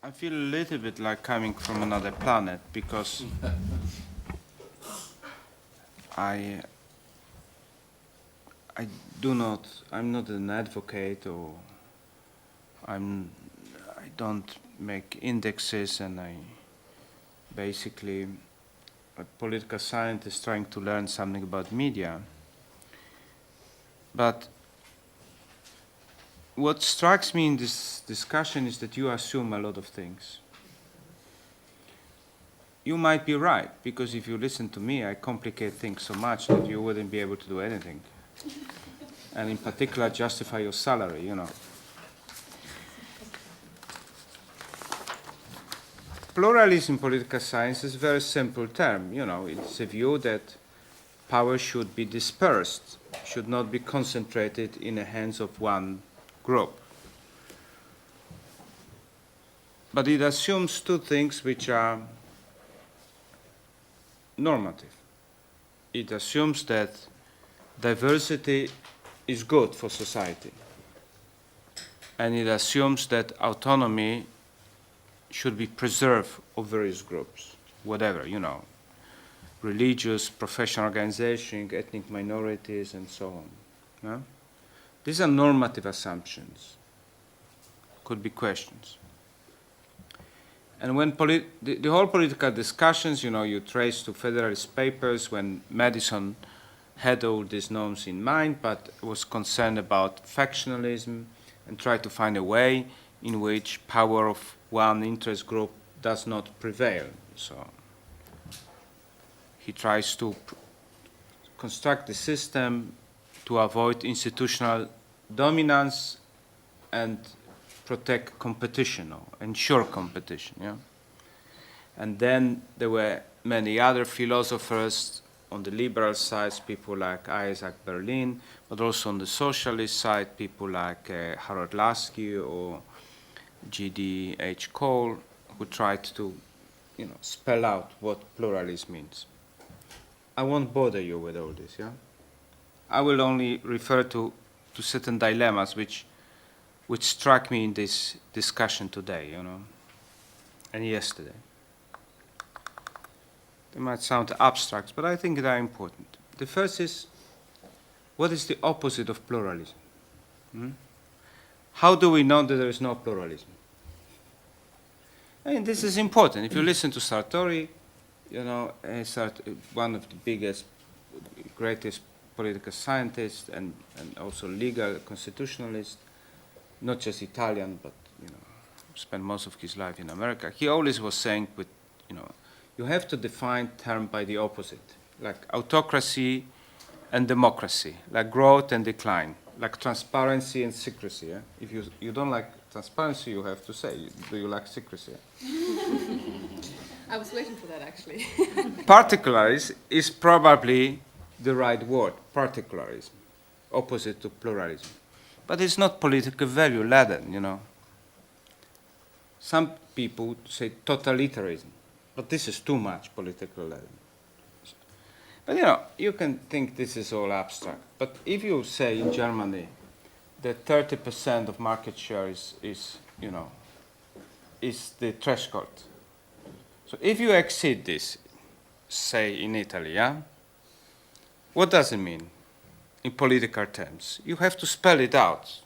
I feel a little bit like coming from another planet because I I'm not an advocate, or I don't make indexes, and I basically a political scientist trying to learn something about media. But what strikes me in this discussion is that you assume a lot of things. You might be right, because if you listen to me, I complicate things so much that you wouldn't be able to do anything. And in particular, justify your salary, you know. Pluralism in political science is a very simple term, you know. It's a view that power should be dispersed, should not be concentrated in the hands of one group. But it assumes two things which are normative. It assumes that diversity is good for society. And it assumes that autonomy should be preserved of various groups, whatever, you know, religious, professional organization, ethnic minorities, and so on. Yeah? These are normative assumptions. Could be questions. And when the whole political discussions, you know, you trace to Federalist Papers when Madison had all these norms in mind, but was concerned about factionalism and tried to find a way in which power of one interest group does not prevail. So he tries to construct the system to avoid institutional dominance and protect competition or ensure competition. Yeah? And then there were many other philosophers on the liberal side, people like Isaac Berlin, but also on the socialist side, people like Harold Lasky or G.D.H. Cole, who tried to, you know, spell out what pluralism means. I won't bother you with all this, yeah? I will only refer to certain dilemmas which struck me in this discussion today, you know, and yesterday. They might sound abstract, but I think they are important. The first is, what is the opposite of pluralism? How do we know that there is no pluralism? I mean, this is important. If you listen to Sartori, you know, one of the biggest, greatest political scientists and also legal constitutionalist, not just Italian, but, you know, spent most of his life in America. He always was saying, with, you know, you have to define term by the opposite, like autocracy and democracy, like growth and decline, like transparency and secrecy. Yeah? If you don't like transparency, you have to say, do you like secrecy? I was waiting for that, actually. Particularism is probably the right word, particularism, opposite to pluralism. But it's not political value laden, you know. Some people say totalitarianism, but this is too much political laden. But, you know, you can think this is all abstract. But if you say in Germany that 30% of market share is the threshold. So if you exceed this, say in Italy, yeah, what does it mean in political terms? You have to spell it out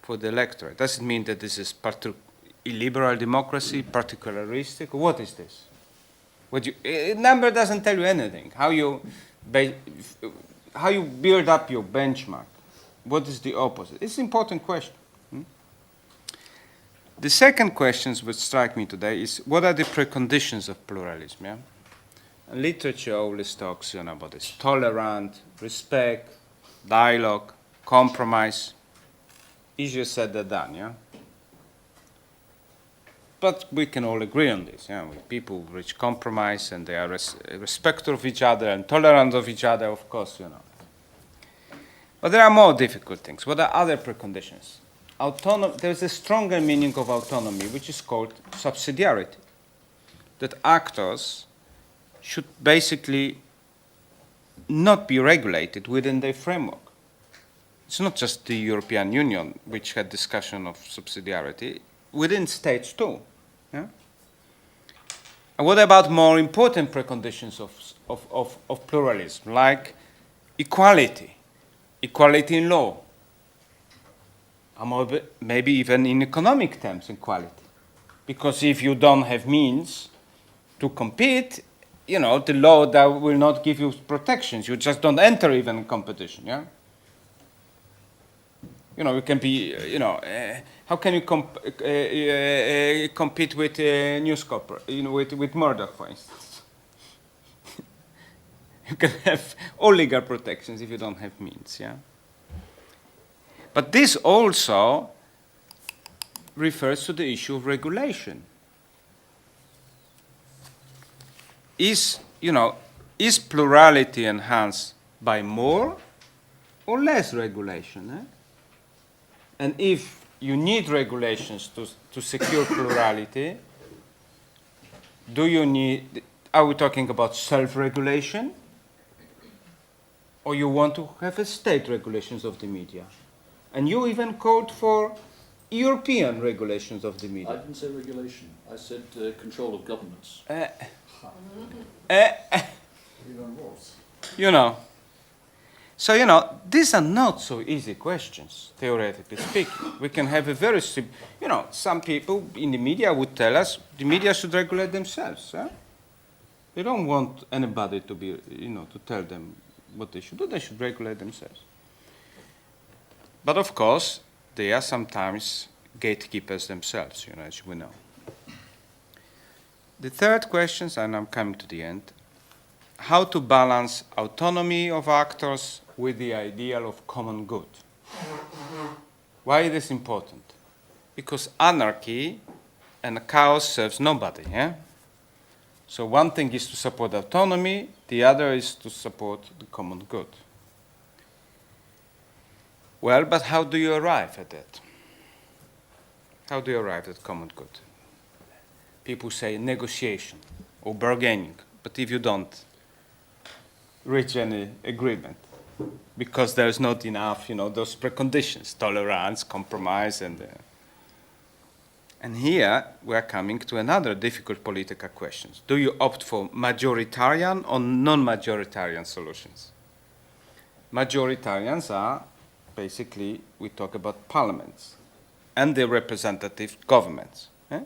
for the electorate. Does it mean that this is illiberal democracy, particularistic? What is this? A number doesn't tell you anything. How you build up your benchmark? What is the opposite? It's an important question. The second question which strike me today is, what are the preconditions of pluralism? Yeah? And literature always talks, you know, about this: tolerant, respect, dialogue, compromise. Easier said than done, yeah? But we can all agree on this. Yeah? People reach compromise and they are respectful of each other and tolerant of each other, of course, you know. But there are more difficult things. What are other preconditions? There's a stronger meaning of autonomy, which is called subsidiarity. That actors should basically not be regulated within their framework. It's not just the European Union which had discussion of subsidiarity. within states too. Yeah? And what about more important preconditions of pluralism, like equality, equality in law, or maybe even in economic terms, equality? Because if you don't have means to compete, you know, the law that will not give you protections. You just don't enter even competition, yeah? You know, you can be, how can you compete with News Corp, with Murdoch, for instance? You can have all legal protections if you don't have means, yeah? But this also refers to the issue of regulation. Is plurality enhanced by more or less regulation? Eh? And if you need regulations to secure plurality, are we talking about self-regulation? Or you want to have a state regulations of the media? And you even called for European regulations of the media. I didn't say regulation. I said control of governments. Even worse. So, these are not so easy questions, theoretically speaking. We can have a very some people in the media would tell us the media should regulate themselves. Eh? They don't want anybody to be, to tell them what they should do. They should regulate themselves. But of course, they are sometimes gatekeepers themselves, as we know. The third question, and I'm coming to the end, how to balance autonomy of actors with the ideal of common good. Why is this important? Because anarchy and chaos serves nobody. Yeah? So one thing is to support autonomy, the other is to support the common good. Well, but how do you arrive at that? How do you arrive at common good? People say negotiation or bargaining, but if you don't reach any agreement, because there's not enough, those preconditions, tolerance, compromise, and here we are coming to another difficult political question. Do you opt for majoritarian or non-majoritarian solutions? Majoritarians are, basically, we talk about parliaments and the representative governments. Eh?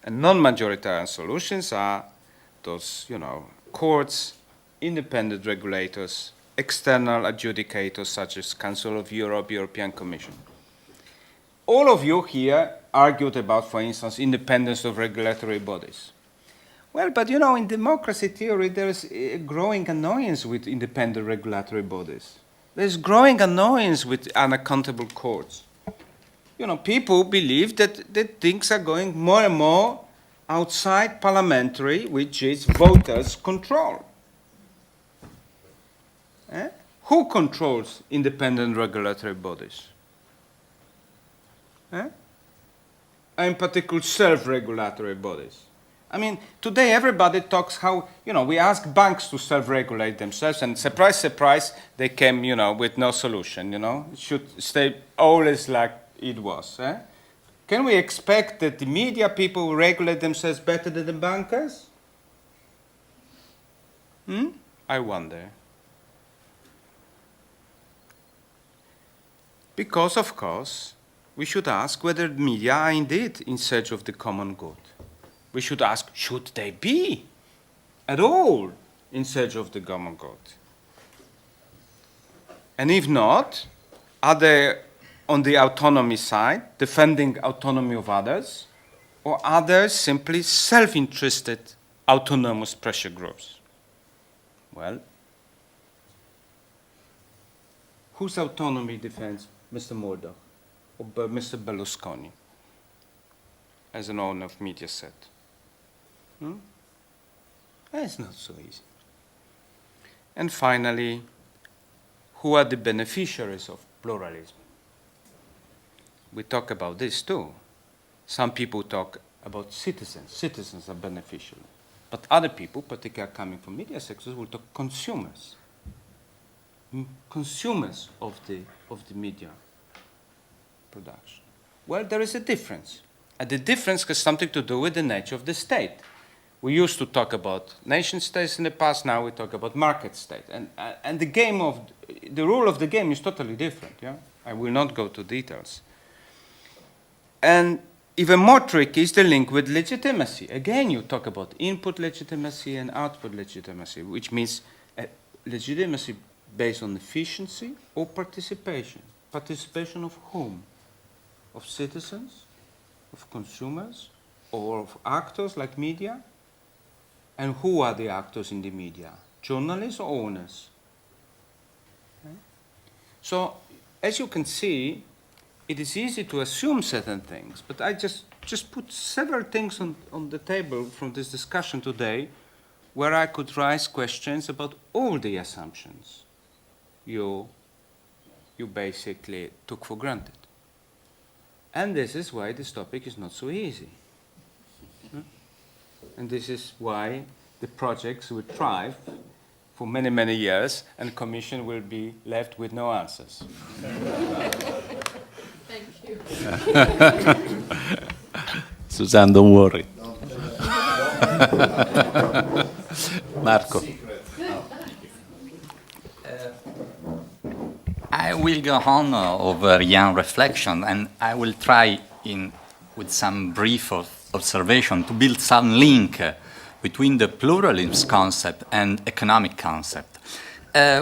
And non-majoritarian solutions are those, courts, independent regulators, external adjudicators such as Council of Europe, European Commission. All of you here argued about, for instance, independence of regulatory bodies. Well, but in democracy theory, there is a growing annoyance with independent regulatory bodies. There's growing annoyance with unaccountable courts. People believe that things are going more and more outside parliamentary, which is voters' control. Eh? Who controls independent regulatory bodies? Eh? In particular, self-regulatory bodies. I mean, today everybody talks how, we ask banks to self-regulate themselves, and surprise, surprise, they came, with no solution, It should stay always like it was. Eh? Can we expect that the media people will regulate themselves better than the bankers? I wonder. Because, of course, we should ask whether the media are indeed in search of the common good. We should ask, should they be at all in search of the common good? And if not, are they on the autonomy side, defending autonomy of others, or are they simply self-interested autonomous pressure groups? Well, whose autonomy defends Mr. Murdoch or Mr. Berlusconi as an owner of Mediaset? It's not so easy. And finally, who are the beneficiaries of pluralism? We talk about this too. Some people talk about citizens. Citizens are beneficial. But other people, particularly coming from media sectors, will talk consumers. Consumers of the media production. Well, there is a difference. And the difference has something to do with the nature of the state. We used to talk about nation states in the past, now we talk about market state. And the rule of the game is totally different, yeah? I will not go to details. And even more tricky is the link with legitimacy. Again, you talk about input legitimacy and output legitimacy, which means legitimacy based on efficiency or participation. Participation of whom? Of citizens, of consumers, or of actors like media? And who are the actors in the media? Journalists or owners? Okay. So, as you can see, it is easy to assume certain things, but I just put several things on the table from this discussion today where I could raise questions about all the assumptions you basically took for granted. And this is why this topic is not so easy. And this is why the projects will thrive for many, many years, and the Commission will be left with no answers. Thank you. Susan, don't worry. Marco. I will go on over young reflection, and I will try, with some brief observation, to build some link between the pluralism concept and economic concept.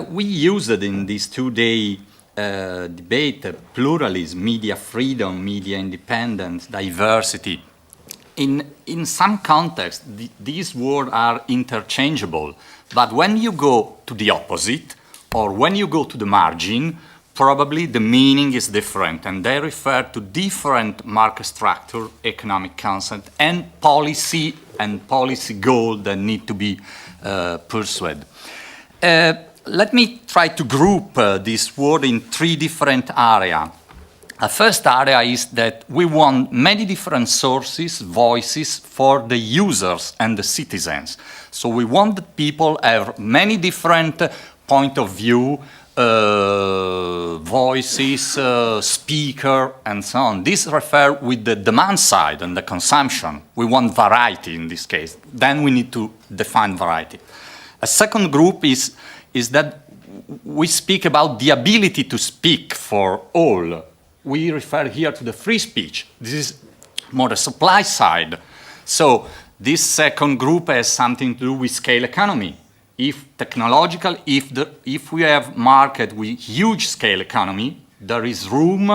We used it in this two-day debate, pluralism, media freedom, media independence, diversity. In some contexts, these words are interchangeable, but when you go to the opposite, or when you go to the margin, probably the meaning is different, and they refer to different market structure, economic concept, and policy goal that need to be pursued. Let me try to group this word in three different areas. The first area is that we want many different sources, voices for the users and the citizens. So we want that people have many different point of view, voices, speaker, and so on. This refers with the demand side and the consumption. We want variety in this case. Then we need to define variety. A second group is that we speak about the ability to speak for all. We refer here to the free speech. This is more the supply side. So this second group has something to do with scale economy. If we have market with huge scale economy, there is room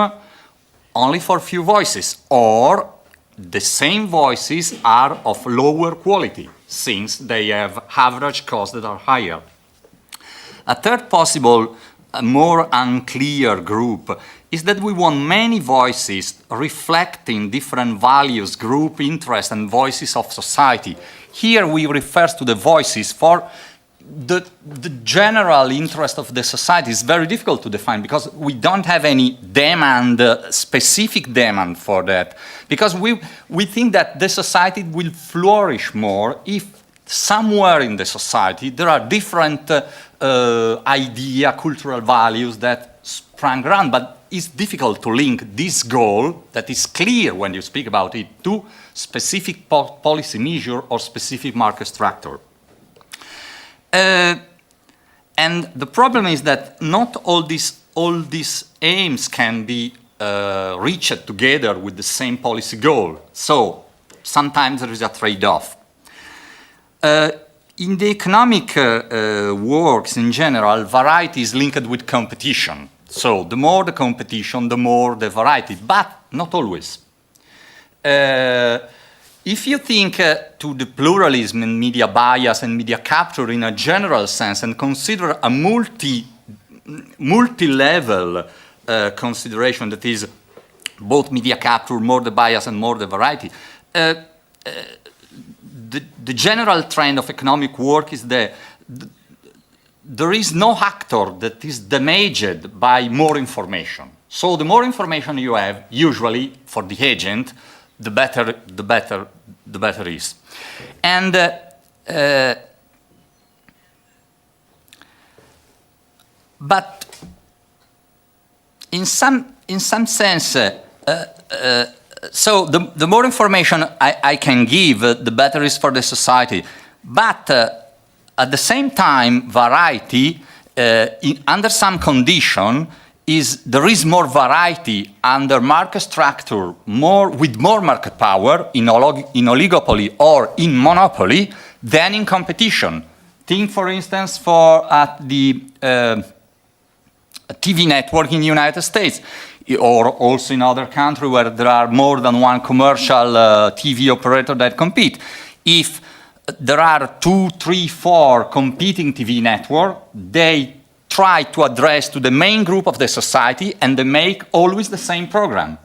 only for few voices, or the same voices are of lower quality, since they have average costs that are higher. A third possible, more unclear group is that we want many voices reflecting different values, group interests, and voices of society. Here we refer to the voices for the general interest of the society. Is very difficult to define because we don't have any demand, specific demand for that. Because we think that the society will flourish more if somewhere in the society there are different cultural values that sprang around, but it's difficult to link this goal that is clear when you speak about it to specific policy measure or specific market structure. And the problem is that not all these aims can be reached together with the same policy goal. So sometimes there is a trade-off. In the economic works in general, variety is linked with competition. So the more the competition, the more the variety, but not always. If you think to the pluralism and media bias and media capture in a general sense and consider a multi-level consideration that is both media capture, more the bias and more the variety, the general trend of economic work is that there is no actor that is damaged by more information. So the more information you have, usually for the agent, the better is. And but in some sense, so the more information I can give, the better is for the society. But at the same time, variety, under some condition, there is more variety under market structure, with more market power in oligopoly or in monopoly than in competition. Think, for instance, for the TV network in the United States, or also in other countries where there are more than one commercial TV operator that compete. If there are 2, 3, 4 competing TV networks, they try to address to the main group of the society, and they make always the same program.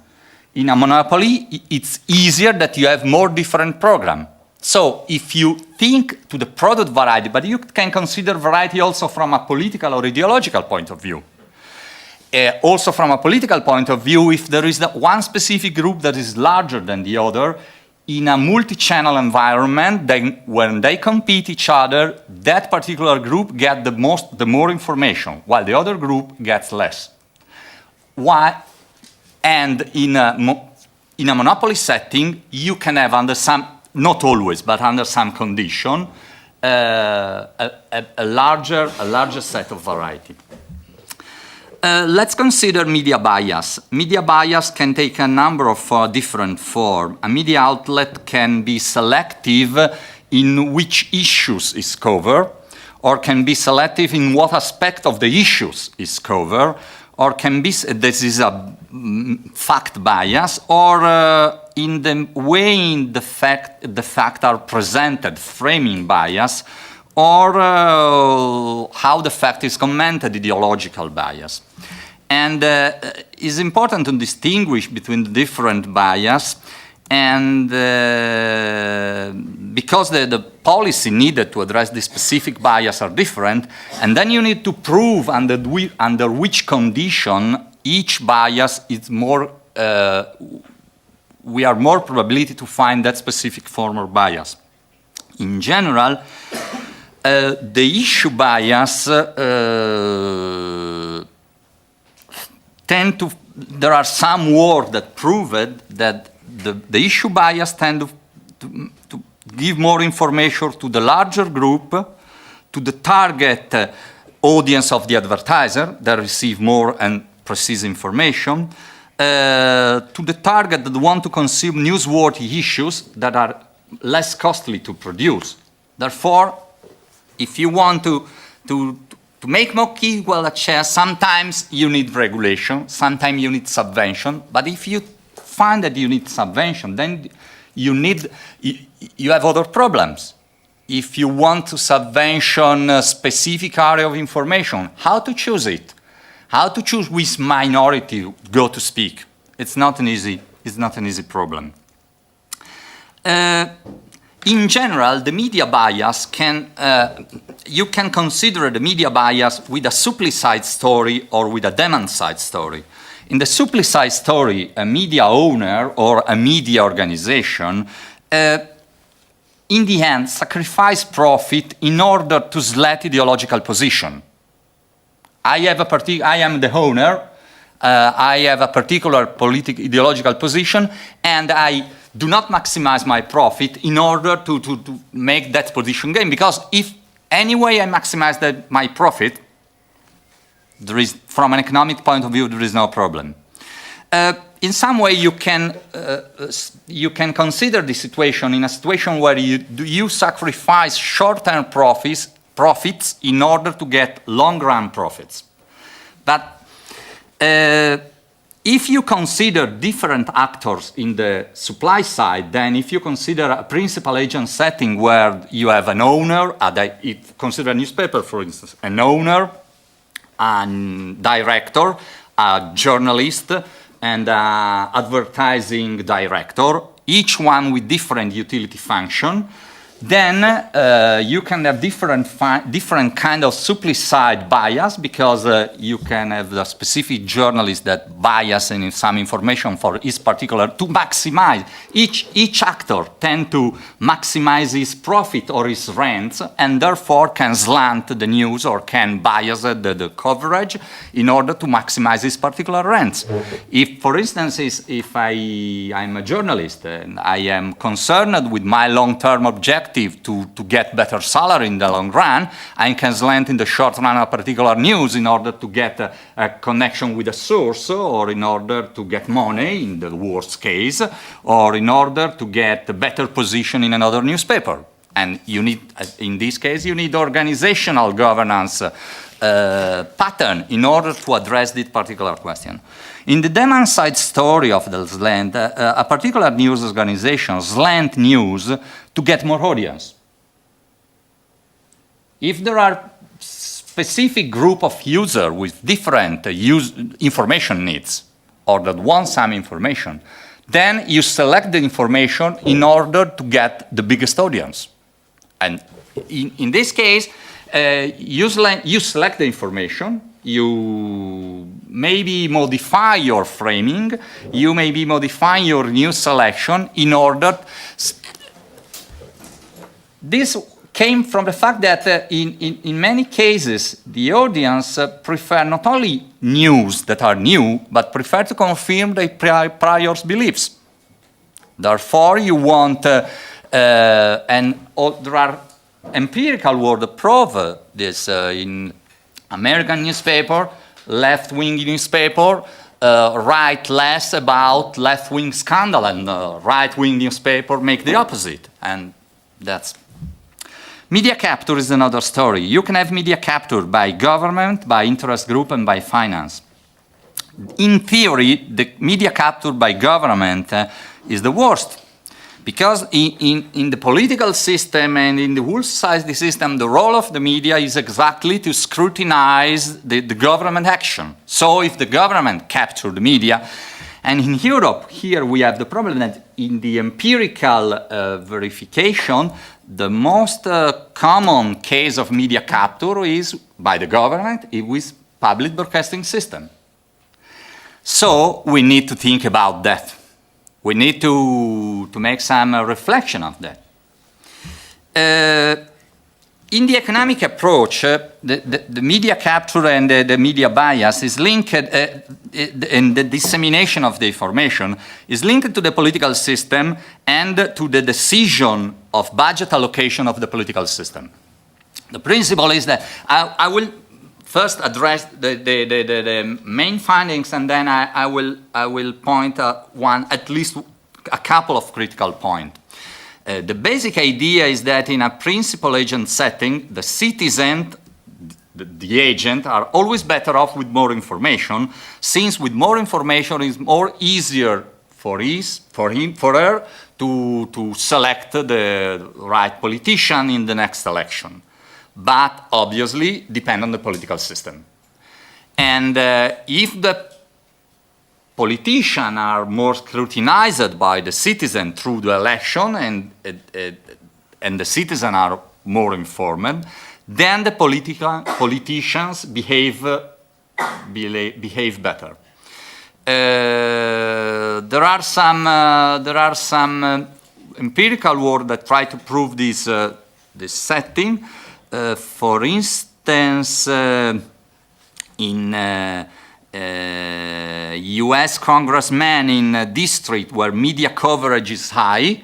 In a monopoly, it's easier that you have more different programs. So if you think to the product variety, but you can consider variety also from a political or ideological point of view. Also from a political point of view, if there is one specific group that is larger than the other, in a multi-channel environment, then when they compete each other, that particular group gets the more information, while the other group gets less. Why? And in a monopoly setting, you can have under some, not always, but under some condition, a larger set of variety. Let's consider media bias. Media bias can take a number of different forms. A media outlet can be selective in which issues is covered, or can be selective in what aspect of the issues is covered, or can be, this is a fact bias, or in the way the fact are presented, framing bias, or how the fact is commented, ideological bias. And it's important to distinguish between the different bias, and because the policy needed to address the specific bias are different, and then you need to prove under which condition each bias is more, we are more probability to find that specific form of bias. In general, the issue bias there are some work that proved that the issue bias tend to give more information to the larger group, to the target audience of the advertiser that receive more and precise information, to the target that want to consume newsworthy issues that are less costly to produce. Therefore, if you want to make more equal access, sometimes you need regulation, sometimes you need subvention, but if you find that you need subvention, then you have other problems. If you want to subvention a specific area of information, how to choose it? How to choose which minority to go to speak? It's not an easy problem. In general, the media bias you can consider the media bias with a supply-side story or with a demand-side story. In the supply-side story, a media owner or a media organization, in the end, sacrifice profit in order to slant ideological position. I am the owner, I have a particular ideological position, and I do not maximize my profit in order to make that position gain. Because if anyway I maximize my profit, from an economic point of view, there is no problem. In some way, you can consider the situation in a situation where you sacrifice short-term profits in order to get long-run profits. But if you consider different actors in the supply side, then if you consider a principal agent setting where you have an owner, consider a newspaper, for instance, an owner, a director, a journalist, and an advertising director, each one with different utility function, then you can have different kind of supply-side bias, because you can have the specific journalist that bias in some information for his particular, to maximize. Each actor tend to maximize his profit or his rents, and therefore can slant the news or can bias the coverage in order to maximize his particular rents. If, for instance, if I'm a journalist and I am concerned with my long-term objective to get better salary in the long run, I can slant in the short run a particular news in order to get a connection with a source, or in order to get money in the worst case, or in order to get a better position in another newspaper. And you need, in this case, you need organizational governance pattern in order to address this particular question. In the demand-side story of the slant, a particular news organization slant news to get more audience. If there are specific group of users with different information needs, or that want some information, then you select the information in order to get the biggest audience. And in this case, you select the information, you maybe modify your framing, you maybe modify your news selection in order. This came from the fact that in many cases, the audience prefer not only news that are new, but prefer to confirm their prior beliefs. Therefore, you want, there are empirical work that prove this in American newspaper, left-wing newspaper, write less about left-wing scandal, and right-wing newspaper make the opposite. And that's... Media capture is another story. You can have media capture by government, by interest group, and by finance. In theory, the media capture by government is the worst. Because in the political system and in the whole society system, the role of the media is exactly to scrutinize the government action. So if the government captures the media, and in Europe, here we have the problem that in the empirical verification, the most common case of media capture is by the government, it was public broadcasting system. So we need to think about that. We need to make some reflection of that. In the economic approach, the media capture and the media bias is linked, and the dissemination of the information is linked to the political system and to the decision of budget allocation of the political system. The principle is that I will first address the main findings, and then I will point out at least a couple of critical points. The basic idea is that in a principal agent setting, the citizen, the agent, are always better off with more information, since with more information it's more easier for her to select the right politician in the next election. But obviously depend on the political system. And if the politicians are more scrutinized by the citizen through the election, and the citizens are more informed, then the politicians behave better. There are some empirical work that try to prove this setting. For instance, in US congressmen in a district where media coverage is high,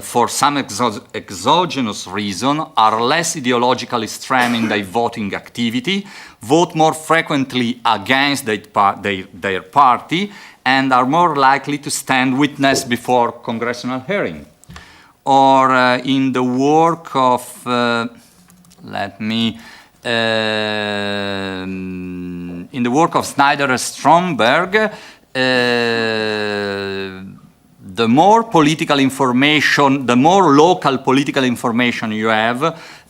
for some exogenous reason, are less ideologically extreme in their voting activity, vote more frequently against their party, and are more likely to stand witness before congressional hearing. Or in the work of, in the work of Snyder and Stromberg, the more political information, the more local political information you have,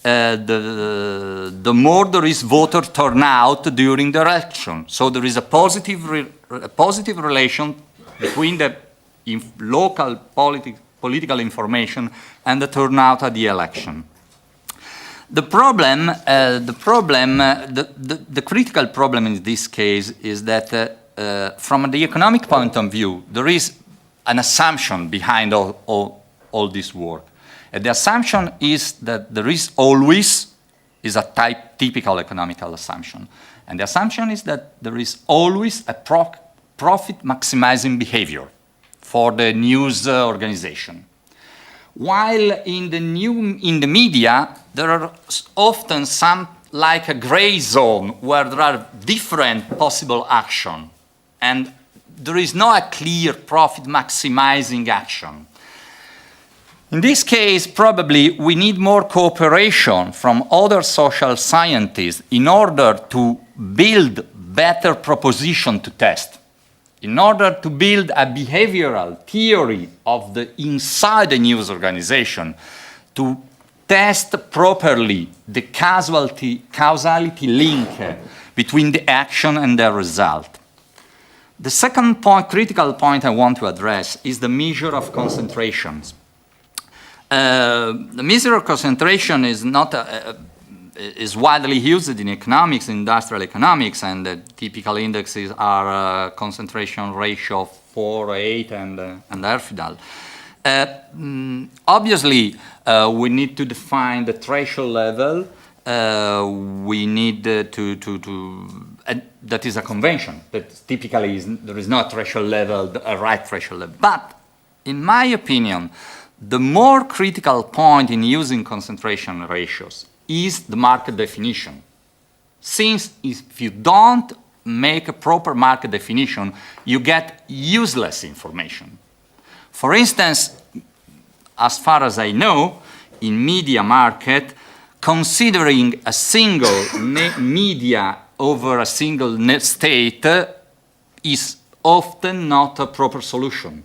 the more there is voter turnout during the election. So there is a positive relation between the local political information and the turnout at the election. The critical problem in this case is that from the economic point of view, there is an assumption behind all this work. And the assumption is that there is always, is a typical economical assumption. And the assumption is that there is always a profit maximizing behavior for the news organization. While in the media, there are often some like a gray zone where there are different possible action, and there is no a clear profit maximizing action. In this case, probably we need more cooperation from other social scientists in order to build better proposition to test, in order to build a behavioral theory of the inside the news organization, to test properly the causality link between the action and the result. The second point, critical point I want to address is the measure of concentrations. The measure of concentration is not is widely used in economics, industrial economics, and the typical indexes are concentration ratio 4, 8, and Erfidal. Obviously, we need to define the threshold level. We need that is a convention. That typically there is no threshold level, a right threshold level. But in my opinion, the more critical point in using concentration ratios is the market definition. Since if you don't make a proper market definition, you get useless information. For instance, as far as I know, in media market, considering a single media over a single state is often not a proper solution.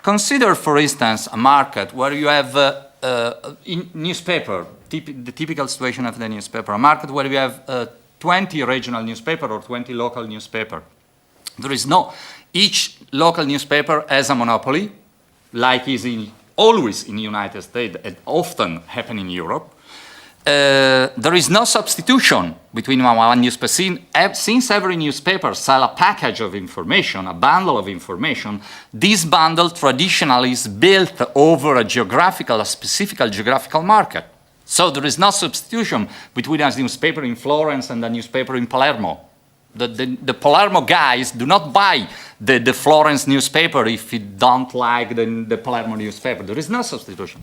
Consider, for instance, a market where you have in newspaper, the typical situation of the newspaper, a market where you have 20 regional newspaper or 20 local newspaper. There is no, each local newspaper has a monopoly, like is always in the United States and often happen in Europe. There is no substitution between one newspaper. Since every newspaper sells a package of information, a bundle of information, this bundle traditionally is built over a specific geographical market. So there is no substitution between a newspaper in Florence and a newspaper in Palermo. The Palermo guys do not buy the Florence newspaper if you don't like the Palermo newspaper. There is no substitution.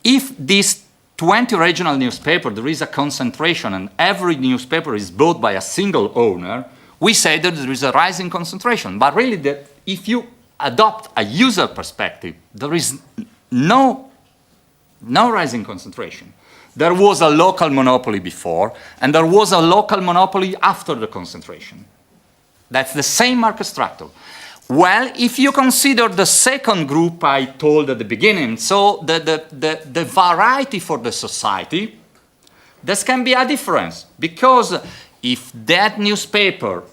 If this 20 regional newspapers, there is a concentration and every newspaper is bought by a single owner, we say that there is a rising concentration. But really, if you adopt a user perspective, there is no rising concentration. There was a local monopoly before, and there was a local monopoly after the concentration. That's the same market structure. Well, if you consider the second group I told at the beginning, so the variety for the society, this can be a difference. Because if that newspaper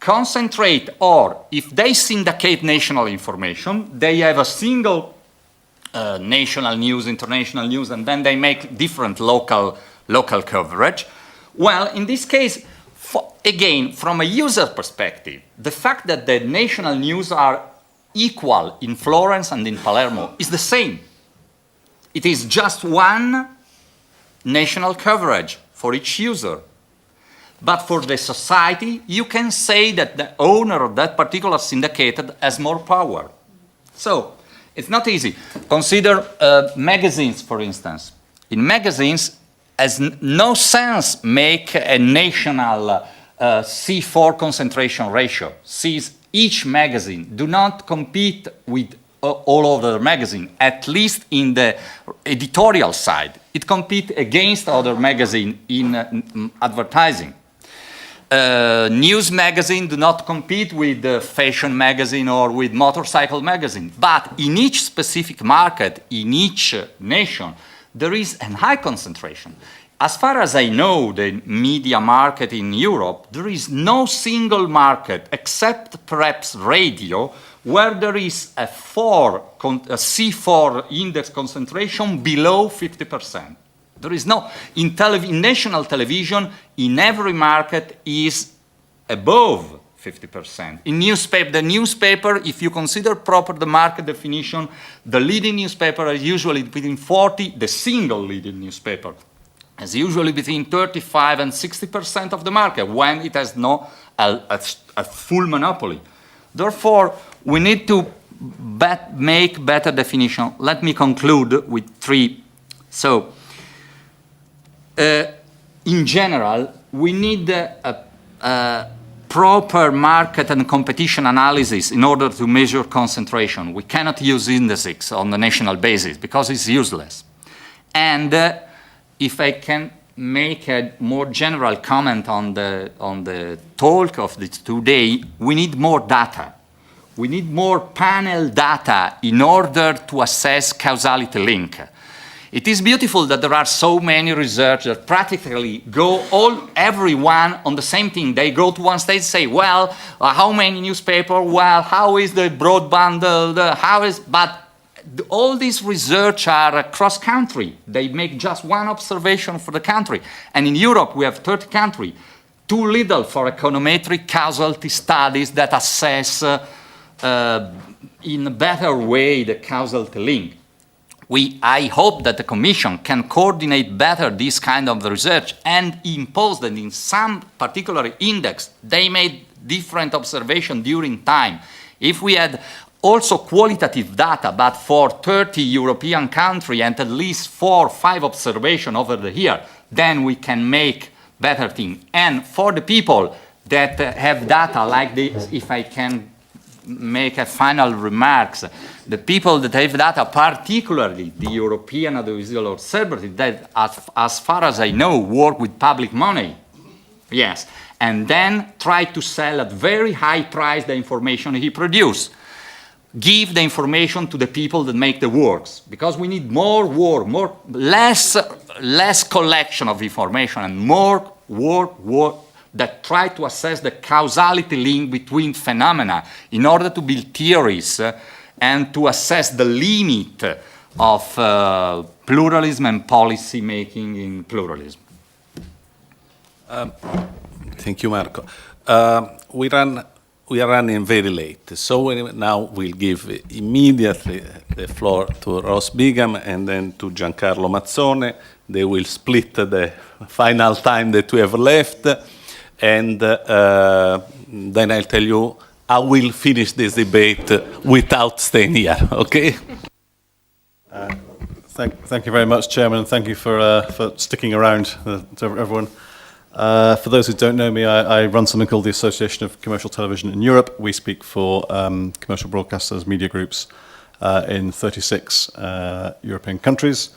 concentrate or if they syndicate national information, they have a single national news, international news, and then they make different local coverage. Well, in this case, again, from a user perspective, the fact that the national news are equal in Florence and in Palermo is the same. It is just one national coverage for each user. But for the society, you can say that the owner of that particular syndicated has more power. So, it's not easy. Consider magazines, for instance. In magazines, has no sense make a national C4 concentration ratio. Each magazine do not compete with all other magazines, at least in the editorial side. It competes against other magazines in advertising. News magazine do not compete with the fashion magazine or with motorcycle magazine. But in each specific market, in each nation, there is a high concentration. As far as I know, the media market in Europe, there is no single market, except perhaps radio, where there is a C4 index concentration below 50%. There is no, in national television, in every market is above 50%. In the newspaper, if you consider proper the market definition, the leading newspaper is usually between 40, the single leading newspaper is usually between 35 and 60% of the market when it has no a full monopoly. Therefore, we need to make better definition. Let me conclude with 3. So, in general, we need a proper market and competition analysis in order to measure concentration. We cannot use indices on a national basis because it's useless. And if I can make a more general comment on the talk of this today, we need more data. We need more panel data in order to assess causality link. It is beautiful that there are so many research that practically go everyone on the same thing. They go to one stage and say, well, how many newspapers? Well, how is the broadband? But all these research are cross-country. They make just one observation for the country. And in Europe, we have 30 countries. Too little for econometric causality studies that assess in a better way the causality link. I hope that the Commission can coordinate better this kind of research and impose that in some particular index, they made different observations during time. If we had also qualitative data, but for 30 European countries and at least 4 or 5 observations over the year, then we can make better things. And for the people that have data like this, if I can make a final remarks, the people that have data, particularly the European Audiovisual Observatory, that as far as I know, work with public money, yes, and then try to sell at very high price the information he produced. Give the information to the people that make the works, because we need more work, less collection of information and more work that try to assess the causality link between phenomena in order to build theories and to assess the limit of pluralism and policy making in pluralism. Thank you, Marco. We are running very late, so now we'll give immediately the floor to Ross Bigham and then to Giancarlo Mazzone. They will split the final time that we have left, and then I'll tell you I will finish this debate without staying here, okay? Thank you very much, Chairman, and thank you for sticking around to everyone. For those who don't know me, I run something called the Association of Commercial Television in Europe. We speak for commercial broadcasters, media groups in 36 European countries.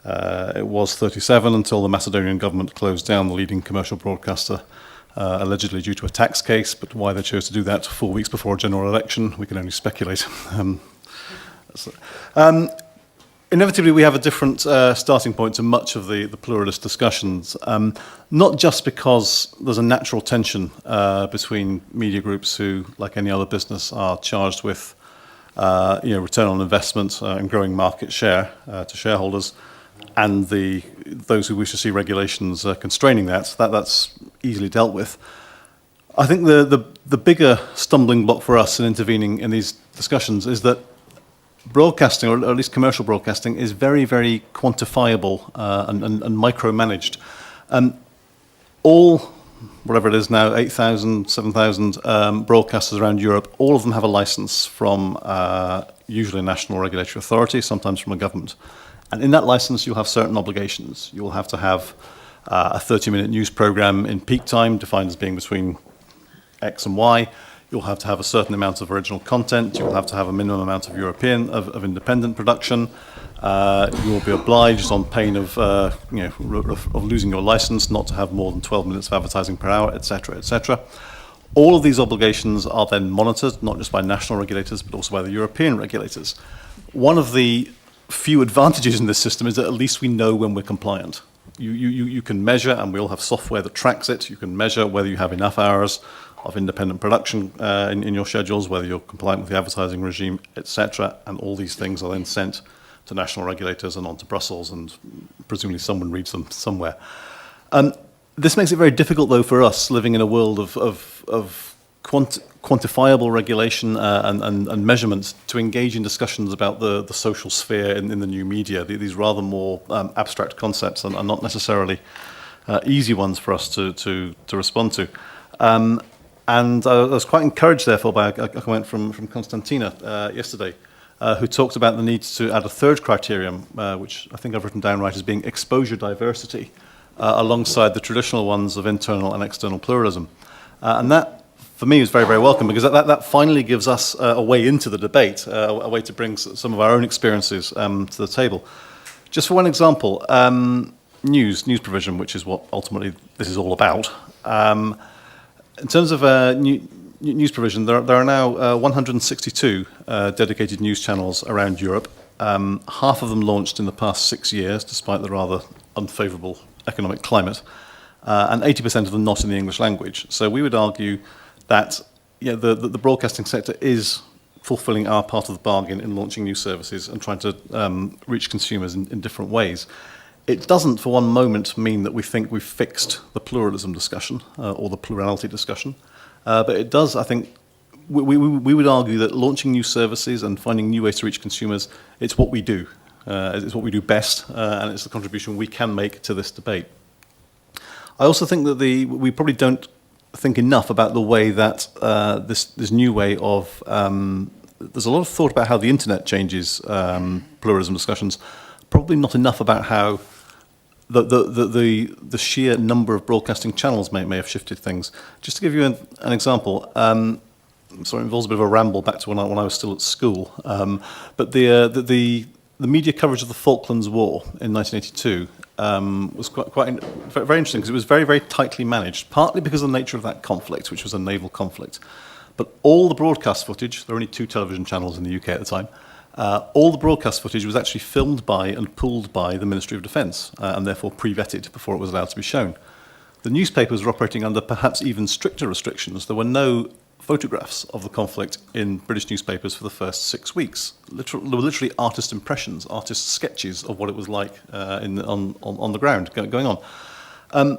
It was 37 until the Macedonian government closed down the leading commercial broadcaster, allegedly due to a tax case, but why they chose to do that 4 weeks before a general election, we can only speculate. Inevitably, we have a different starting point to much of the pluralist discussions, not just because there's a natural tension between media groups who, like any other business, are charged with return on investment and growing market share to shareholders, and those who wish to see regulations constraining that's easily dealt with. I think the bigger stumbling block for us in intervening in these discussions is that broadcasting, or at least commercial broadcasting, is very, very quantifiable and micromanaged. All, whatever it is now, 8,000, 7,000 broadcasters around Europe, all of them have a license from usually a national regulatory authority, sometimes from a government. And in that license, you'll have certain obligations. You'll have to have a 30-minute news program in peak time, defined as being between X and Y. You'll have to have a certain amount of original content. You'll have to have a minimum amount of European, of independent production. You will be obliged, on pain of losing your license, not to have more than 12 minutes of advertising per hour, etc., etc. All of these obligations are then monitored, not just by national regulators, but also by the European regulators. One of the few advantages in this system is that at least we know when we're compliant. You can measure, and we all have software that tracks it. You can measure whether you have enough hours of independent production in your schedules, whether you're compliant with the advertising regime, etc. And all these things are then sent to national regulators and on to Brussels, and presumably someone reads them somewhere. This makes it very difficult, though, for us living in a world of quantifiable regulation and measurements to engage in discussions about the social sphere in the new media. These rather more abstract concepts are not necessarily easy ones for us to respond to. And I was quite encouraged, therefore, by a comment from Konstantina yesterday, who talked about the need to add a third criterion, which I think I've written down right as being exposure diversity, alongside the traditional ones of internal and external pluralism. And that, for me, is very, very welcome, because that finally gives us a way into the debate, a way to bring some of our own experiences to the table. Just for one example, news provision, which is what ultimately this is all about. In terms of news provision, there are now 162 dedicated news channels around Europe. Half of them launched in the past 6 years, despite the rather unfavourable economic climate, and 80% of them not in the English language. So we would argue that the broadcasting sector is fulfilling our part of the bargain in launching new services and trying to reach consumers in different ways. It doesn't for one moment mean that we think we've fixed the pluralism discussion or the plurality discussion, but it does, I think, we would argue that launching new services and finding new ways to reach consumers, it's what we do. It's what we do best, and it's the contribution we can make to this debate. I also think that we probably don't think enough about the way that this new way of... there's a lot of thought about how the internet changes pluralism discussions, probably not enough about how the sheer number of broadcasting channels may have shifted things. Just to give you an example, sorry, it involves a bit of a ramble back to when I was still at school, but the media coverage of the Falklands War in 1982 was very interesting, because it was very, very tightly managed, partly because of the nature of that conflict, which was a naval conflict. But all the broadcast footage, there were only 2 television channels in the UK at the time, all the broadcast footage was actually filmed by and pooled by the Ministry of Defence, and therefore pre-vetted before it was allowed to be shown. The newspapers were operating under perhaps even stricter restrictions. There were no photographs of the conflict in British newspapers for the first 6 weeks. There were literally artist impressions, artist sketches of what it was like on the ground going on.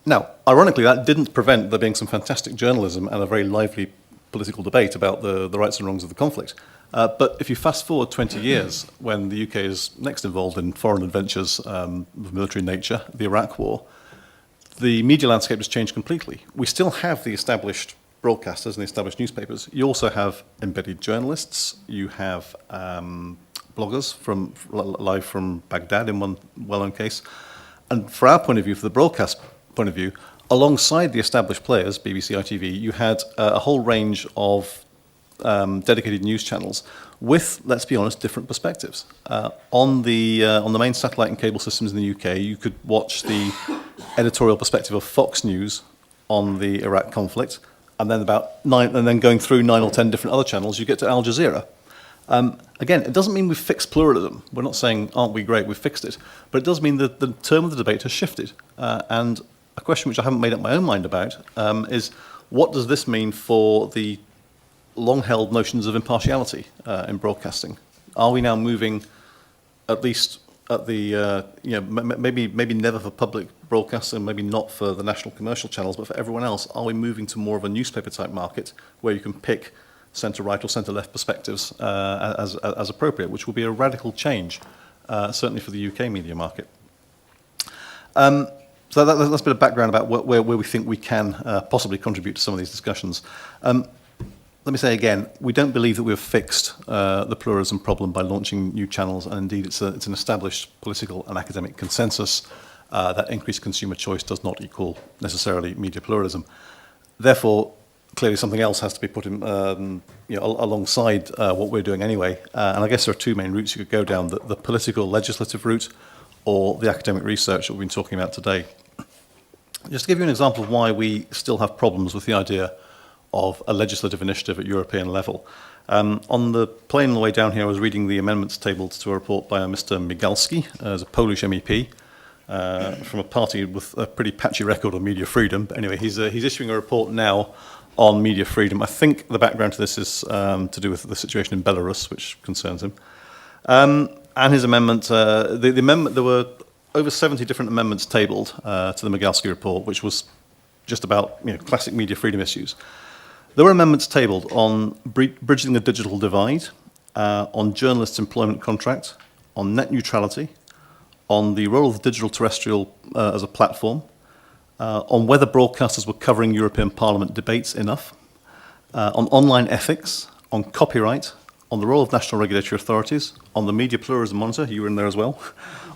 Now, ironically, that didn't prevent there being some fantastic journalism and a very lively political debate about the rights and wrongs of the conflict. But if you fast forward 20 years, when the UK is next involved in foreign adventures of military nature, the Iraq War, the media landscape has changed completely. We still have the established broadcasters and the established newspapers. You also have embedded journalists. You have bloggers live from Baghdad in one well-known case. And for our point of view, for the broadcast point of view, alongside the established players, BBC, ITV, you had a whole range of dedicated news channels with, let's be honest, different perspectives. On the main satellite and cable systems in the UK, you could watch the editorial perspective of Fox News on the Iraq conflict, and then going through 9 or 10 different other channels, you get to Al Jazeera. Again, it doesn't mean we've fixed pluralism. We're not saying, aren't we great, we've fixed it. But it does mean that the term of the debate has shifted. And a question which I haven't made up my own mind about is, what does this mean for the long-held notions of impartiality in broadcasting? Are we now moving, at least at the, maybe never for public broadcasts and maybe not for the national commercial channels, but for everyone else, are we moving to more of a newspaper-type market where you can pick centre-right or centre-left perspectives as appropriate, which will be a radical change, certainly for the UK media market. So that's a bit of background about where we think we can possibly contribute to some of these discussions. Let me say again, we don't believe that we've fixed the pluralism problem by launching new channels, and indeed it's an established political and academic consensus that increased consumer choice does not equal necessarily media pluralism. Therefore, clearly something else has to be put in, alongside what we're doing anyway. And I guess there are 2 main routes you could go down, the political legislative route or the academic research that we've been talking about today. Just to give you an example of why we still have problems with the idea of a legislative initiative at European level. On the plane on the way down here, I was reading the amendments tabled to a report by Mr. Migalski, as a Polish MEP, from a party with a pretty patchy record on media freedom. But anyway, he's issuing a report now on media freedom. I think the background to this is to do with the situation in Belarus, which concerns him. And his amendment, the amendment, there were over 70 different amendments tabled to the Migalski report, which was just about classic media freedom issues. There were amendments tabled on bridging the digital divide, on journalists' employment contract, on net neutrality, on the role of the digital terrestrial as a platform, on whether broadcasters were covering European Parliament debates enough, on online ethics, on copyright, on the role of national regulatory authorities, on the media pluralism monitor, you were in there as well,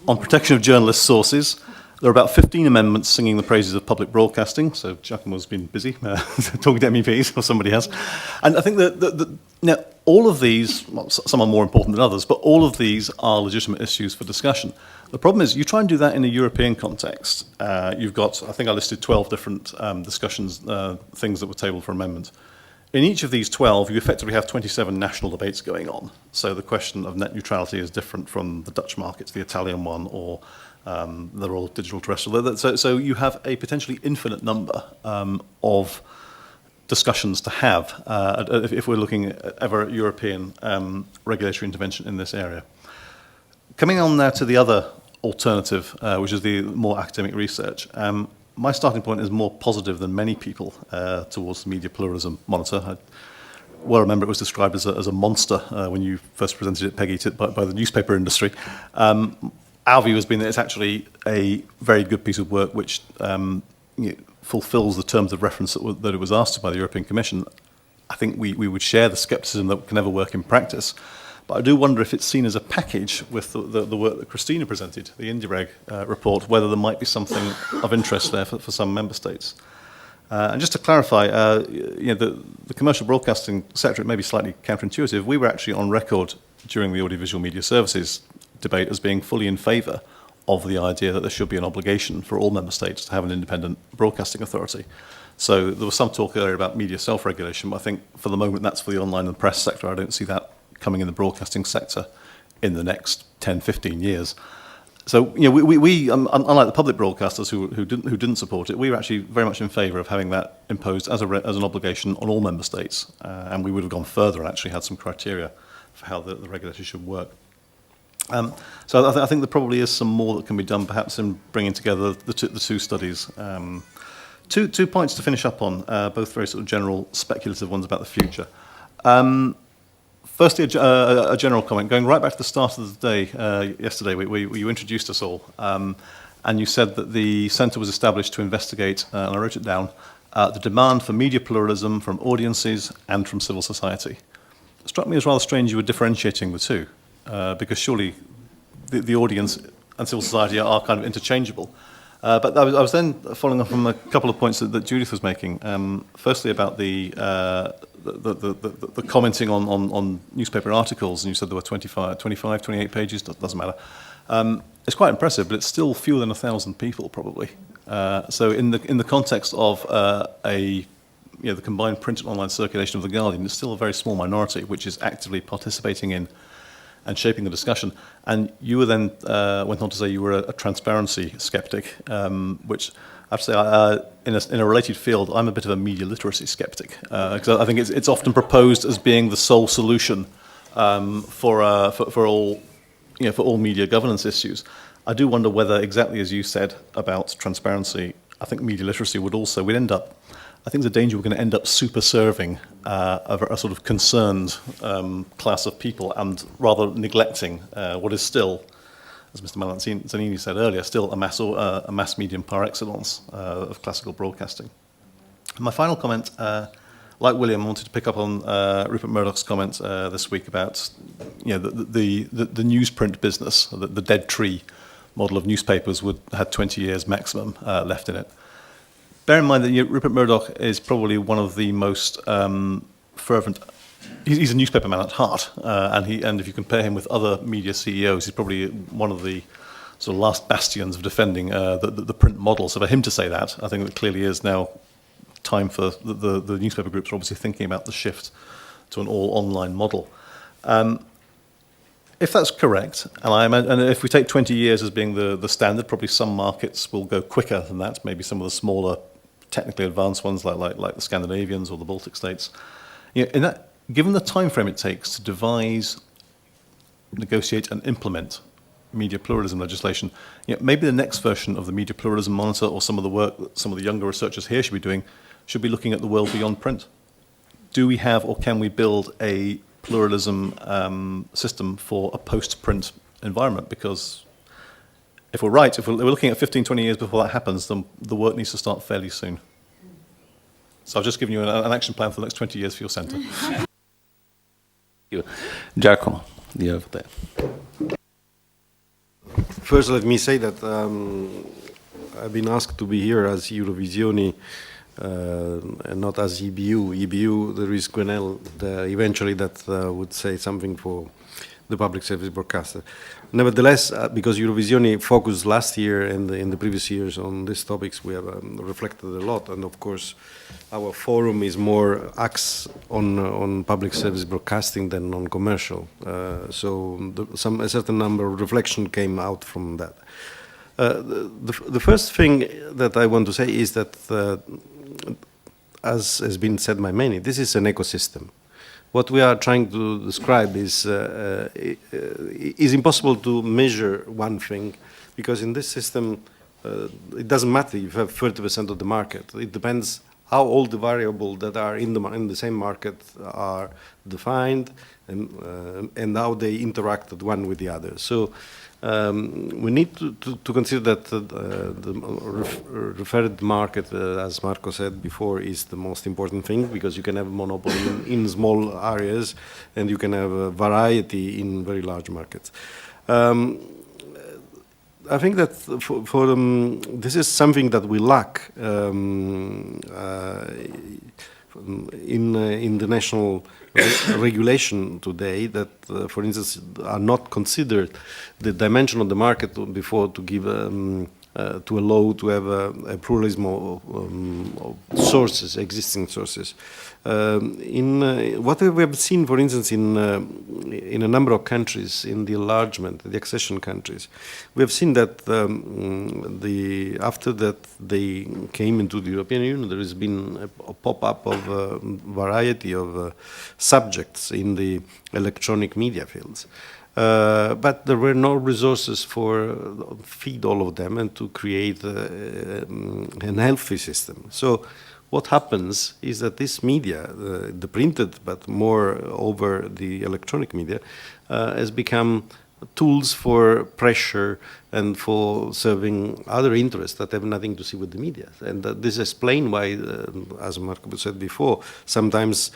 on protection of journalist sources. There are about 15 amendments singing the praises of public broadcasting, so Giacomo's been busy talking to MEPs, or somebody has. And I think that now, all of these, well, some are more important than others, but all of these are legitimate issues for discussion. The problem is, you try and do that in a European context. You've got, I think I listed 12 different discussions, things that were tabled for amendment. In each of these 12, you effectively have 27 national debates going on. So the question of net neutrality is different from the Dutch market to the Italian one, or the role of digital terrestrial. So you have a potentially infinite number of discussions to have if we're looking at ever European regulatory intervention in this area. Coming on now to the other alternative, which is the more academic research. My starting point is more positive than many people towards the media pluralism monitor. I well remember it was described as a monster when you first presented it, Peggy, by the newspaper industry. Our view has been that it's actually a very good piece of work which fulfills the terms of reference that it was asked by the European Commission. I think we would share the scepticism that can never work in practice. But I do wonder if it's seen as a package with the work that Christina presented, the IndieReg report, whether there might be something of interest there for some member states. And just to clarify, the commercial broadcasting sector, it may be slightly counterintuitive. We were actually on record during the audiovisual media services debate as being fully in favour of the idea that there should be an obligation for all member states to have an independent broadcasting authority. So there was some talk earlier about media self-regulation, but I think for the moment that's for the online and press sector. I don't see that coming in the broadcasting sector in the next 10, 15 years. So, we unlike the public broadcasters who didn't support it, we were actually very much in favour of having that imposed as an obligation on all member states, and we would have gone further and actually had some criteria for how the regulation should work. So I think there probably is some more that can be done, perhaps in bringing together the two studies. Two points to finish up on, both very sort of general, speculative ones about the future. Firstly, a general comment. Going right back to the start of the day, yesterday, you introduced us all, and you said that the centre was established to investigate, and I wrote it down, the demand for media pluralism from audiences and from civil society. It struck me as rather strange you were differentiating the two, because surely the audience and civil society are kind of interchangeable. But I was then following up from a couple of points that Judith was making. Firstly, about the commenting on newspaper articles, and you said there were 25, 28 pages, doesn't matter. It's quite impressive, but it's still fewer than 1,000 people, probably. So in the context of the combined print and online circulation of The Guardian, it's still a very small minority which is actively participating in and shaping the discussion. And you were then went on to say you were a transparency skeptic, which I have to say, in a related field, I'm a bit of a media literacy skeptic, because I think it's often proposed as being the sole solution for all media governance issues. I do wonder whether, exactly as you said about transparency, I think media literacy we'd end up. I think there's a danger we're going to end up super serving a sort of concerned class of people, and rather neglecting what is still, as Mr. Zanini said earlier, still a mass medium par excellence of classical broadcasting. And my final comment, like William, I wanted to pick up on Rupert Murdoch's comment this week about the newsprint business, the dead tree model of newspapers had 20 years maximum left in it. Bear in mind that Rupert Murdoch is probably one of the most fervent. He's a newspaper man at heart, and if you compare him with other media CEOs, he's probably one of the sort of last bastions of defending the print model. So for him to say that, I think it clearly is now time for the newspaper groups are obviously thinking about the shift to an all online model. If that's correct, and if we take 20 years as being the standard, probably some markets will go quicker than that, maybe some of the smaller, technically advanced ones like the Scandinavians or the Baltic states. You know, in that, given the time frame it takes to devise, negotiate and implement media pluralism legislation, you know, maybe the next version of the Media Pluralism Monitor or some of the work that some of the younger researchers here should be doing should be looking at the world beyond print. Do we have or can we build a pluralism system for a post-print environment? Because if we're right, if we're looking at 15, 20 years before that happens, then the work needs to start fairly soon. So I've just given you an action plan for the next 20 years for your centre. Thank you. Giacomo, you have that. First, let me say that I've been asked to be here as Eurovisioni and not as EBU. EBU, there is Gwenel eventually that would say something for the public service broadcaster. Nevertheless, because Eurovisioni focused last year and in the previous years on these topics, we have reflected a lot. And of course, our forum is more acts on public service broadcasting than on commercial. So a certain number of reflection came out from that. The first thing that I want to say is that, as has been said by many, this is an ecosystem. What we are trying to describe is impossible to measure one thing, because in this system, it doesn't matter if you have 30% of the market. It depends how all the variables that are in the same market are defined and how they interact one with the other. So we need to consider that the referred market, as Marco said before, is the most important thing, because you can have a monopoly in small areas and you can have a variety in very large markets. I think that this is something that we lack in the national regulation today, that, for instance, are not considered the dimension of the market before to give to allow to have a pluralism of sources, existing sources. What we have seen, for instance, in a number of countries, in the enlargement, the accession countries, we have seen that after that they came into the European Union, there has been a pop-up of a variety of subjects in the electronic media fields. But there were no resources for feed all of them and to create an healthy system. So what happens is that this media, the printed but more over the electronic media, has become tools for pressure and for serving other interests that have nothing to see with the media. And this explains why, as Marco said before, sometimes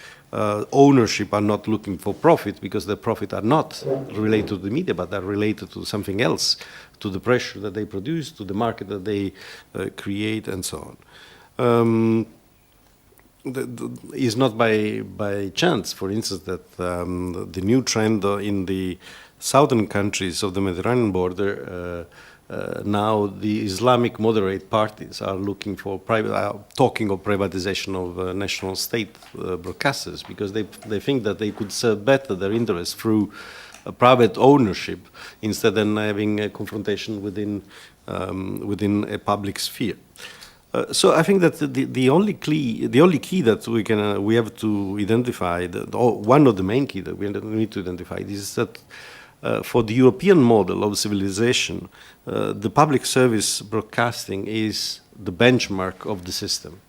ownership are not looking for profit, because the profit are not related to the media, but are related to something else, to the pressure that they produce, to the market that they create, and so on. It's not by chance, for instance, that the new trend in the southern countries of the Mediterranean border, now the Islamic moderate parties are looking for talking of privatization of national state broadcasters, because they think that they could serve better their interests through private ownership instead than having a confrontation within a public sphere. So I think that the only key that we have to identify, or one of the main key that we need to identify, is that for the European model of civilization, the public service broadcasting is the benchmark of the system.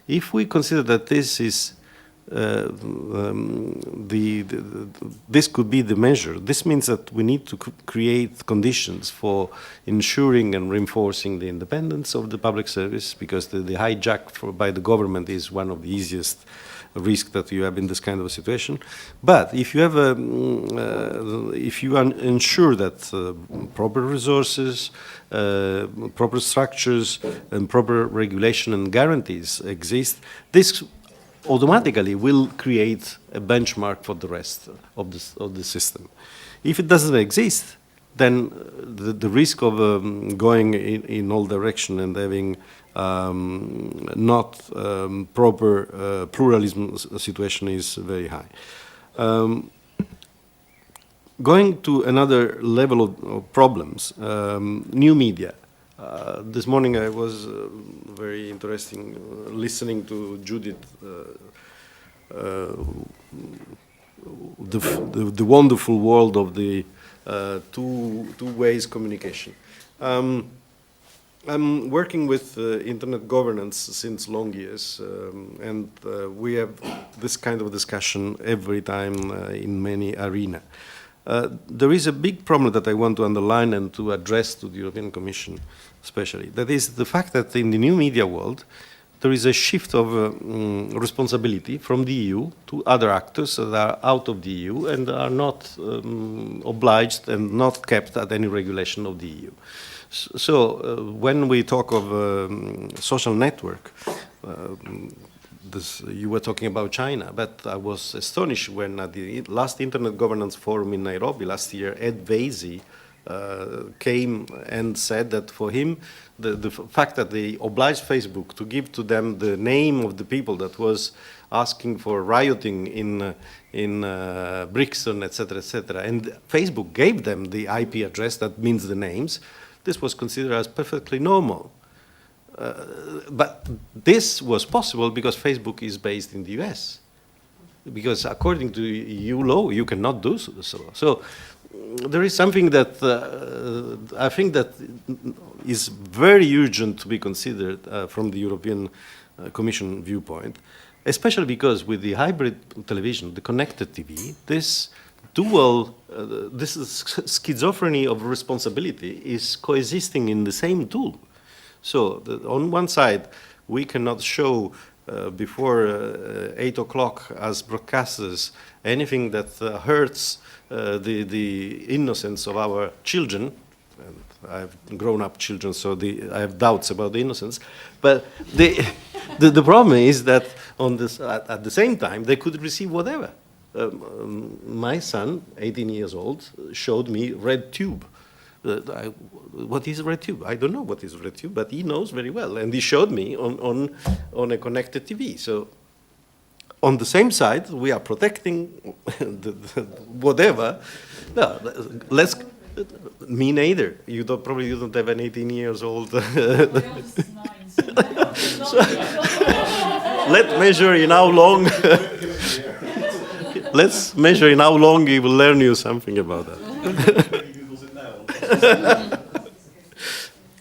If we consider that this is this could be the measure, this means that we need to create conditions for ensuring and reinforcing the independence of the public service, because the hijack by the government is one of the easiest risk that you have in this kind of a situation. But if you have if you ensure that proper resources, proper structures, and proper regulation and guarantees exist, this automatically will create a benchmark for the rest of the system. If it doesn't exist, then the risk of going in all direction and having not proper pluralism situation is very high. Going to another level of problems, new media. This morning I was very interesting listening to Judith, the wonderful world of the two ways communication. I'm working with internet governance since long years, and we have this kind of discussion every time in many arenas. There is a big problem that I want to underline and to address to the European Commission especially. That is the fact that in the new media world, there is a shift of responsibility from the EU to other actors that are out of the EU and are not obliged and not kept at any regulation of the EU. So when we talk of social network, you were talking about China, but I was astonished when at the last Internet Governance Forum in Nairobi last year, Ed Vaizey came and said that for him, the fact that they obliged Facebook to give to them the name of the people that was asking for rioting in Brixton, etc., and Facebook gave them the IP address that means the names, this was considered as perfectly normal. But this was possible because Facebook is based in the US. Because according to EU law, you cannot do so. So there is something that I think that is very urgent to be considered from the European Commission viewpoint, especially because with the hybrid television, the connected TV, this schizophreny of responsibility is coexisting in the same tool. So on one side, we cannot show before 8 o'clock as broadcasters anything that hurts the innocence of our children. And I have grown-up children, so I have doubts about the innocence. But the problem is that at the same time, they could receive whatever. My son, 18 years old, showed me RedTube. What is RedTube? I don't know what is RedTube, but he knows very well, and he showed me on a connected TV. So, on the same side, we are protecting whatever. No, me neither. You probably don't have an 18 years old. Let's measure in how long. Let's measure in how long he will learn you something about that.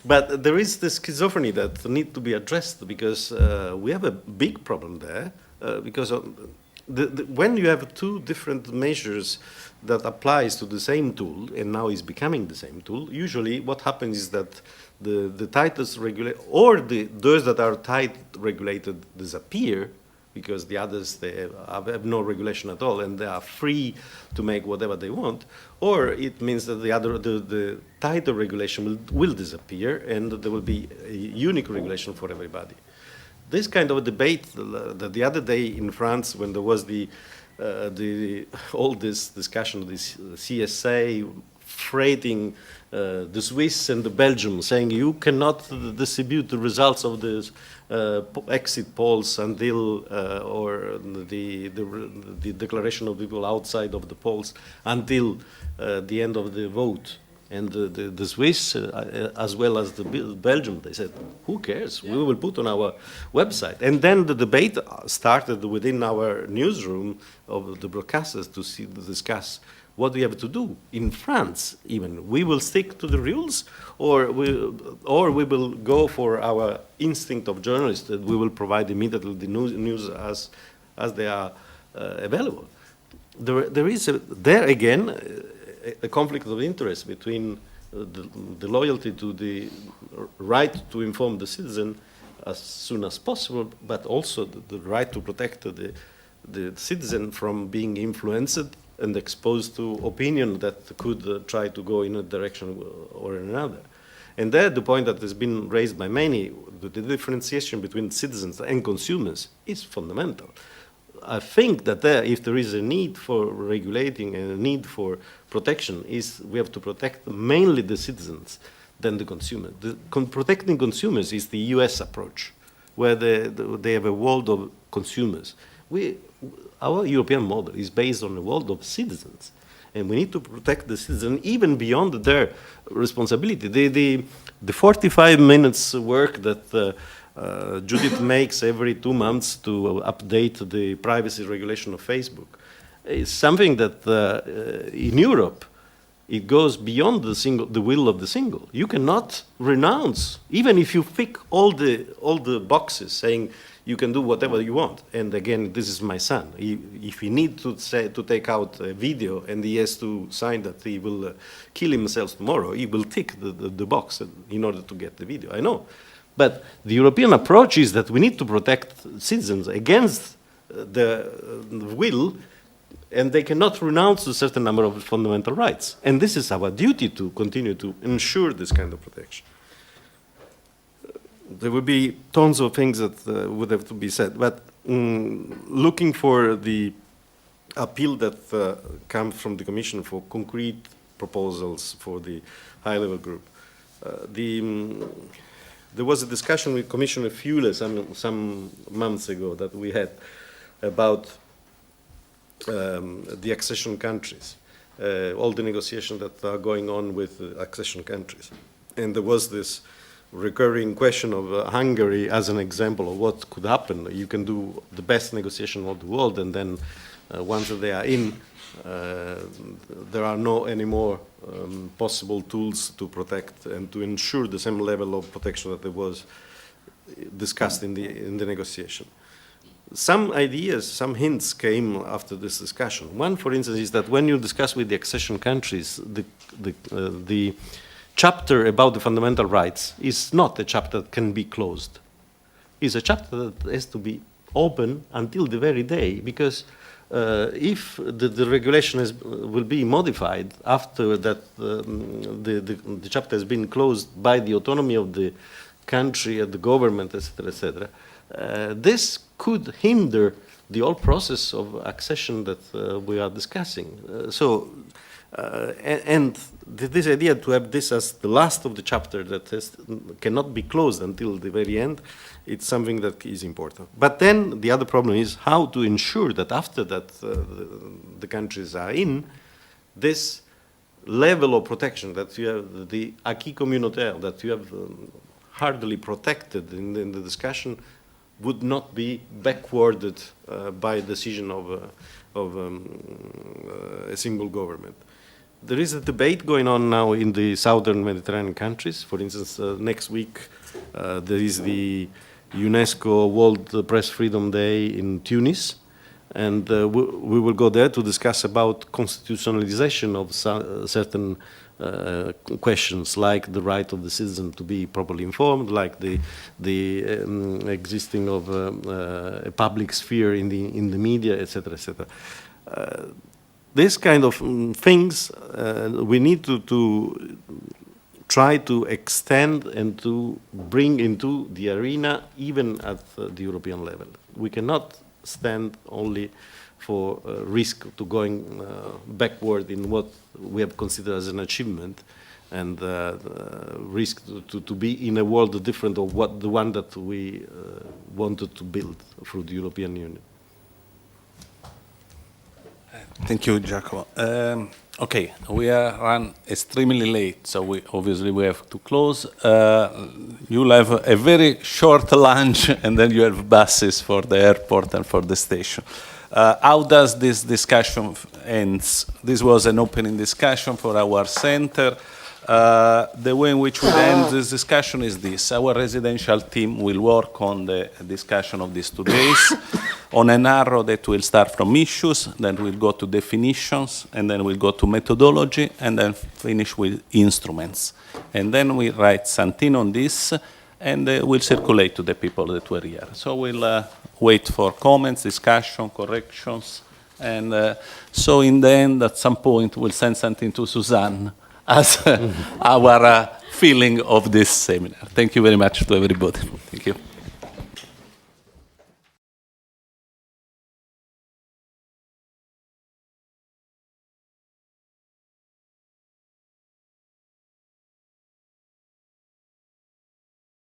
But there is this schizophreny that needs to be addressed because we have a big problem there. Because when you have two different measures that applies to the same tool, and now is becoming the same tool, usually what happens is that the tightest regulate or those that are tight regulated disappear because the others they have no regulation at all and they are free to make whatever they want, or it means that the tighter regulation will disappear and there will be a unique regulation for everybody. This kind of a debate the other day in France when there was all this discussion of this CSA freighting the Swiss and the Belgium, saying you cannot distribute the results of the exit polls until or the declaration of people outside of the polls until the end of the vote. And the Swiss, as well as the Belgium, they said, who cares? We will put on our website. And then the debate started within our newsroom of the broadcasters to discuss what we have to do. In France, even, we will stick to the rules, or we will go for our instinct of journalists that we will provide immediately the news as they are available. There is, there again, a conflict of interest between the loyalty to the right to inform the citizen as soon as possible, but also the right to protect the citizen from being influenced and exposed to opinion that could try to go in a direction or another. And there, the point that has been raised by many, the differentiation between citizens and consumers is fundamental. I think that if there is a need for regulating and a need for protection, we have to protect mainly the citizens than the consumer. Protecting consumers is the US approach, where they have a world of consumers. Our European model is based on a world of citizens. and we need to protect the citizen even beyond their responsibility. The 45 minutes work that Judith makes every 2 months to update the privacy regulation of Facebook is something that in Europe, it goes beyond the will of the single. You cannot renounce, even if you tick all the boxes saying you can do whatever you want. And again, this is my son. If he needs to take out a video and he has to sign that he will kill himself tomorrow, he will tick the box in order to get the video. I know. But the European approach is that we need to protect citizens against the will, and they cannot renounce a certain number of fundamental rights. And this is our duty to continue to ensure this kind of protection. There will be tons of things that would have to be said, but looking for the appeal that comes from the Commission for concrete proposals for the high-level group. There was a discussion with Commissioner Fule some months ago that we had about the accession countries, all the negotiations that are going on with accession countries. And there was this recurring question of Hungary as an example of what could happen. You can do the best negotiation of the world, and then once they are in, there are no any more possible tools to protect and to ensure the same level of protection that was discussed in the negotiation. Some ideas, some hints came after this discussion. One, for instance, is that when you discuss with the accession countries, the chapter about the fundamental rights is not a chapter that can be closed. It's a chapter that has to be open until the very day, because if the regulation will be modified after that the chapter has been closed by the autonomy of the country and the government, etc., this could hinder the whole process of accession that we are discussing. And this idea to have this as the last of the chapter that cannot be closed until the very end, it's something that is important. But then the other problem is how to ensure that after that the countries are in, this level of protection that you have, the acquis communautaire that you have hardly protected in the discussion, would not be backwarded by a decision of a single government. There is a debate going on now in the southern Mediterranean countries. For instance, next week there is the UNESCO World Press Freedom Day in Tunis, and we will go there to discuss about constitutionalization of certain questions, like the right of the citizen to be properly informed, like the existing of a public sphere in the media, etc., etc. This kind of things we need to try to extend and to bring into the arena, even at the European level. We cannot stand only for risk to going backward in what we have considered as an achievement, and risk to be in a world different of what the one that we wanted to build through the European Union. Thank you, Giacomo. Okay, we are run extremely late, so we have to close. You'll have a very short lunch, and then you have buses for the airport and for the station. How does this discussion ends? This was an opening discussion for our center. The way in which we end this discussion is this. Our residential team will work on the discussion of these 2 days on an arrow that will start from issues, then we'll go to definitions, and then we'll go to methodology, and then finish with instruments. And then we write something on this, and we'll circulate to the people that were here. So we'll wait for comments, discussion, corrections, and so in the end, at some point, we'll send something to Suzanne as our feeling of this seminar. Thank you very much to everybody. Thank you.